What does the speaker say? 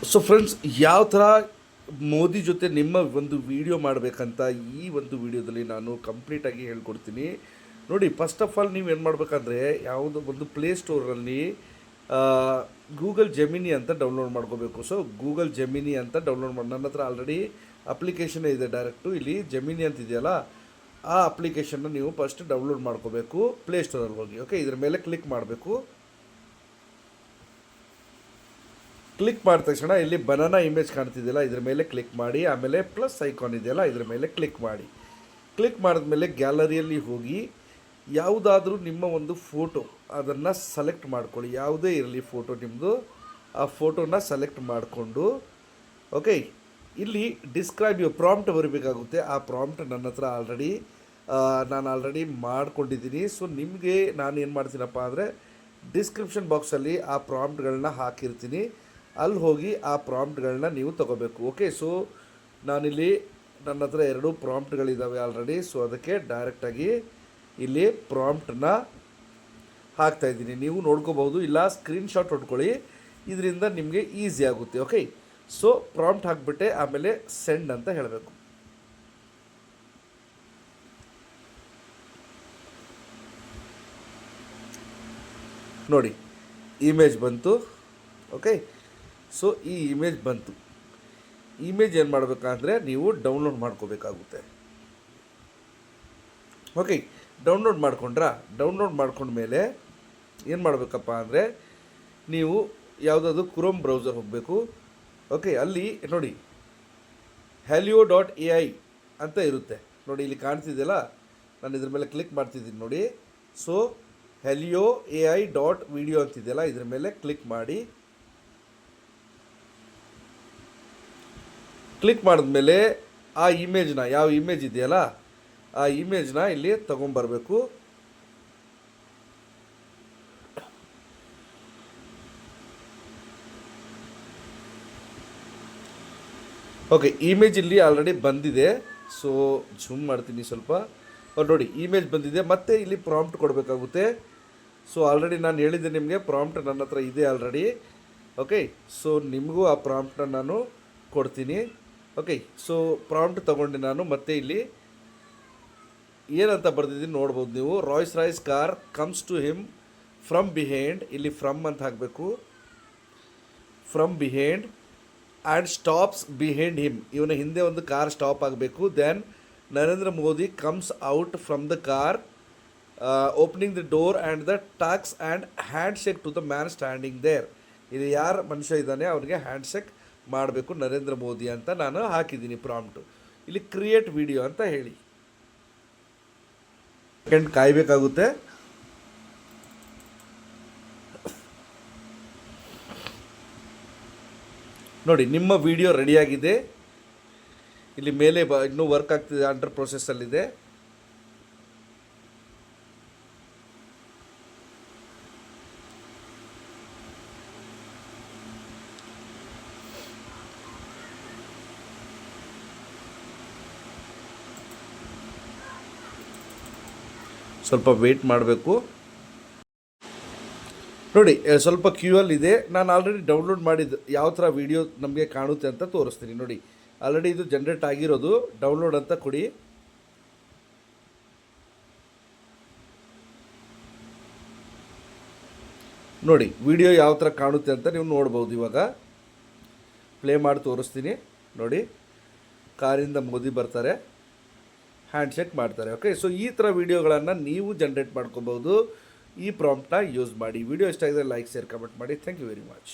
So friends, ಯಾವ ಥರ ಮೋದಿ ಜೊತೆ ನಿಮ್ಮ ಒಂದು ವಿಡಿಯೋ ಮಾಡಬೇಕಂತ ಈ ಒಂದು ವಿಡಿಯೋದಲ್ಲಿ ನಾನು ಕಂಪ್ಲೀಟಾಗಿ ಹೇಳ್ಕೊಡ್ತೀನಿ. ನೋಡಿ, ಫಸ್ಟ್ ಆಫ್ ಆಲ್ ನೀವು ಏನು ಮಾಡಬೇಕಂದ್ರೆ, ಯಾವುದೋ ಒಂದು ಪ್ಲೇಸ್ಟೋರಲ್ಲಿ ಗೂಗಲ್ ಜೆಮಿನಿ ಅಂತ ಡೌನ್ಲೋಡ್ ಮಾಡ್ಕೋಬೇಕು. ಸೊ ಗೂಗಲ್ ಜೆಮಿನಿ ಅಂತ ಡೌನ್ಲೋಡ್ ಮಾಡಿ, ನನ್ನ ಹತ್ರ ಆಲ್ರೆಡಿ ಅಪ್ಲಿಕೇಶನ್ ಇದೆ. ಡೈರೆಕ್ಟು ಇಲ್ಲಿ ಜೆಮಿನಿ ಅಂತ ಇದೆಯಲ್ಲ, ಆ ಅಪ್ಲಿಕೇಶನ್ನ ನೀವು ಫಸ್ಟ್ ಡೌನ್ಲೋಡ್ ಮಾಡ್ಕೋಬೇಕು ಪ್ಲೇಸ್ಟೋರಲ್ಲಿ ಹೋಗಿ. ಓಕೆ, ಇದ್ರ ಮೇಲೆ ಕ್ಲಿಕ್ ಮಾಡಬೇಕು. ಕ್ಲಿಕ್ ಮಾಡಿದ ತಕ್ಷಣ ಇಲ್ಲಿ ಬನಾನಾ ಇಮೇಜ್ ಕಾಣ್ತಿದೆಯಲ್ಲ, ಇದ್ರ ಮೇಲೆ ಕ್ಲಿಕ್ ಮಾಡಿ. ಆಮೇಲೆ ಪ್ಲಸ್ ಐಕಾನ್ ಇದೆಯಲ್ಲ, ಇದ್ರ ಮೇಲೆ ಕ್ಲಿಕ್ ಮಾಡಿ. ಕ್ಲಿಕ್ ಮಾಡಿದ್ಮೇಲೆ ಗ್ಯಾಲರಿಯಲ್ಲಿ ಹೋಗಿ ಯಾವುದಾದ್ರೂ ನಿಮ್ಮ ಒಂದು ಫೋಟೋ ಅದನ್ನು ಸೆಲೆಕ್ಟ್ ಮಾಡ್ಕೊಳ್ಳಿ. ಯಾವುದೇ ಇರಲಿ ಫೋಟೋ ನಿಮ್ಮದು, ಆ ಫೋಟೋನ ಸೆಲೆಕ್ಟ್ ಮಾಡಿಕೊಂಡು ಓಕೆ, ಇಲ್ಲಿ ಡಿಸ್ಕ್ರೈಬ್ ಯು ಪ್ರಾಂಪ್ಟ್ ಬರಬೇಕಾಗುತ್ತೆ. ಆ ಪ್ರಾಂಪ್ಟ್ ನನ್ನ ಹತ್ರ ನಾನು ಆಲ್ರೆಡಿ ಮಾಡ್ಕೊಂಡಿದ್ದೀನಿ. ಸೊ ನಿಮಗೆ ನಾನು ಏನು ಮಾಡ್ತೀನಪ್ಪ ಅಂದರೆ, ಡಿಸ್ಕ್ರಿಪ್ಷನ್ ಬಾಕ್ಸಲ್ಲಿ ಆ ಪ್ರಾಂಪ್ಟ್ಗಳನ್ನ ಹಾಕಿರ್ತೀನಿ, ಅಲ್ಲಿ ಹೋಗಿ ಆ ಪ್ರಾಂಪ್ಟ್ಗಳನ್ನ ನೀವು ತೊಗೋಬೇಕು. ಓಕೆ, ಸೊ ನಾನಿಲ್ಲಿ ನನ್ನ ಹತ್ರ 2 ಪ್ರಾಂಪ್ಟ್ಗಳಿದ್ದಾವೆ ಆಲ್ರೆಡಿ. ಸೊ ಅದಕ್ಕೆ ಡೈರೆಕ್ಟಾಗಿ ಇಲ್ಲಿ ಪ್ರಾಂಪ್ಟನ್ನ ಹಾಕ್ತಾಯಿದ್ದೀನಿ. ನೀವು ನೋಡ್ಕೋಬೋದು, ಇಲ್ಲ ಸ್ಕ್ರೀನ್ಶಾಟ್ ಹೊಡ್ಕೊಳ್ಳಿ, ಇದರಿಂದ ನಿಮಗೆ ಈಸಿ ಆಗುತ್ತೆ. ಓಕೆ, ಸೊ ಪ್ರಾಂಪ್ಟ್ ಹಾಕಿಬಿಟ್ಟೆ, ಆಮೇಲೆ ಸೆಂಡ್ ಅಂತ ಹೇಳಬೇಕು. ನೋಡಿ, ಇಮೇಜ್ ಬಂತು. ಓಕೆ, ಸೊ ಈ ಇಮೇಜ್ ಬಂತು. ಇಮೇಜ್ ಏನು ಮಾಡಬೇಕಂದ್ರೆ ನೀವು ಡೌನ್ಲೋಡ್ ಮಾಡ್ಕೋಬೇಕಾಗುತ್ತೆ. ಓಕೆ, ಡೌನ್ಲೋಡ್ ಮಾಡ್ಕೊಂಡ್ಮೇಲೆ ಏನು ಮಾಡಬೇಕಪ್ಪ ಅಂದರೆ, ನೀವು ಯಾವುದಾದ್ರು ಕ್ರೋಮ್ ಬ್ರೌಸರ್ ಹೋಗಬೇಕು. ಓಕೆ, ಅಲ್ಲಿ ನೋಡಿ helio.ai ಅಂತ ಇರುತ್ತೆ. ನೋಡಿ, ಇಲ್ಲಿ ಕಾಣ್ತಿದೆಯಲ್ಲ, ನಾನು ಇದ್ರ ಮೇಲೆ ಕ್ಲಿಕ್ ಮಾಡ್ತಿದ್ದೀನಿ ನೋಡಿ. ಸೊ helio.ai.video ಅಂತಿದೆಯಲ್ಲ, ಇದ್ರ ಮೇಲೆ ಕ್ಲಿಕ್ ಮಾಡಿ. ಕ್ಲಿಕ್ ಮಾಡಿದ್ಮೇಲೆ ಆ ಇಮೇಜ್ನ, ಯಾವ ಇಮೇಜ್ ಇದೆಯಲ್ಲ ಆ ಇಮೇಜ್ನ ಇಲ್ಲಿ ತೊಗೊಂಬರ್ಬೇಕು. ಓಕೆ, ಇಮೇಜ್ ಇಲ್ಲಿ ಆಲ್ರೆಡಿ ಬಂದಿದೆ. ಸೊ ಜೂಮ್ ಮಾಡ್ತೀನಿ ಸ್ವಲ್ಪ. ನೋಡಿ, ಇಮೇಜ್ ಬಂದಿದೆ. ಮತ್ತೆ ಇಲ್ಲಿ ಪ್ರಾಂಪ್ಟ್ ಕೊಡಬೇಕಾಗುತ್ತೆ. ಸೊ ಆಲ್ರೆಡಿ ನಾನು ಹೇಳಿದ್ದೆ ನಿಮಗೆ, ಪ್ರಾಂಪ್ಟ್ ನನ್ನ ಹತ್ರ ಇದೆ ಆಲ್ರೆಡಿ. ಓಕೆ, ಸೊ ನಿಮಗೂ ಆ ಪ್ರಾಂಪ್ಟನ್ನ ನಾನು ಕೊಡ್ತೀನಿ. ಓಕೆ, ಸೊ ಪ್ರಾಂಪ್ಟ್ ತೊಗೊಂಡು ನಾನು ಮತ್ತೆ ಇಲ್ಲಿ ಏನಂತ ಬರ್ದಿದ್ದೀನಿ ನೋಡ್ಬೋದು ನೀವು. Royce Royce car comes to him from behind, ಇಲ್ಲಿ ಫ್ರಮ್ ಅಂತ ಹಾಕಬೇಕು. From behind and stops behind him, ಇವನ ಹಿಂದೆ ಒಂದು ಕಾರ್ ಸ್ಟಾಪ್ ಆಗಬೇಕು. Then Narendra Modi comes out from the car opening the door and the talks and handshake to the man standing there. ಇದು ಯಾರು ಮನುಷ್ಯ ಇದ್ದಾನೆ ಅವನಿಗೆ ಹ್ಯಾಂಡ್ ಶೇಕ್ ಮಾಡಬೇಕು ನರೇಂದ್ರ ಮೋದಿ ಅಂತ ನಾನು ಹಾಕಿದ್ದೀನಿ ಪ್ರಾಂಪ್ಟು. ಇಲ್ಲಿ ಕ್ರಿಯೇಟ್ ವಿಡಿಯೋ ಅಂತ ಹೇಳಿ ಸೆಕೆಂಡ್ ಕಾಯಬೇಕಾಗುತ್ತೆ. ನೋಡಿ, ನಿಮ್ಮ ವಿಡಿಯೋ ರೆಡಿಯಾಗಿದೆ. ಇಲ್ಲಿ ಮೇಲೆ ಇನ್ನೂ ವರ್ಕ್ ಆಗ್ತಿದೆ, ಅಂಡರ್ ಪ್ರೊಸೆಸ್ಸಲ್ಲಿದೆ. ಸ್ವಲ್ಪ ವೆಯ್ಟ್ ಮಾಡಬೇಕು. ನೋಡಿ, ಸ್ವಲ್ಪ ಕ್ಯೂ ಅಲ್ಲಿ ಇದೆ. ನಾನು ಆಲ್ರೆಡಿ ಡೌನ್ಲೋಡ್ ಮಾಡಿದ್ದು ಯಾವ ಥರ ವೀಡಿಯೋ ನಮಗೆ ಕಾಣುತ್ತೆ ಅಂತ ತೋರಿಸ್ತೀನಿ. ನೋಡಿ, ಆಲ್ರೆಡಿ ಇದು ಜನ್ರೇಟ್ ಆಗಿರೋದು. ಡೌನ್ಲೋಡ್ ಅಂತ ಕೊಡಿ. ನೋಡಿ, ವಿಡಿಯೋ ಯಾವ ಥರ ಕಾಣುತ್ತೆ ಅಂತ ನೀವು ನೋಡ್ಬೋದು. ಇವಾಗ ಪ್ಲೇ ಮಾಡಿ ತೋರಿಸ್ತೀನಿ. ನೋಡಿ, ಕಾರಿಂದ ಮೋದಿ ಬರ್ತಾರೆ, ಹ್ಯಾಂಡ್ ಶೇಕ್ ಮಾಡ್ತಾರೆ. ಓಕೆ, ಸೊ ಈ ಥರ ವೀಡಿಯೋಗಳನ್ನು ನೀವು ಜನ್ರೇಟ್ ಮಾಡ್ಕೋಬೋದು ಈ ಪ್ರಾಂಪ್ಟನ್ನ ಯೂಸ್ ಮಾಡಿ. ವಿಡಿಯೋ ಇಷ್ಟ ಆಗಿದ್ರೆ ಲೈಕ್, ಶೇರ್, ಕಮೆಂಟ್ ಮಾಡಿ. Thank you very much.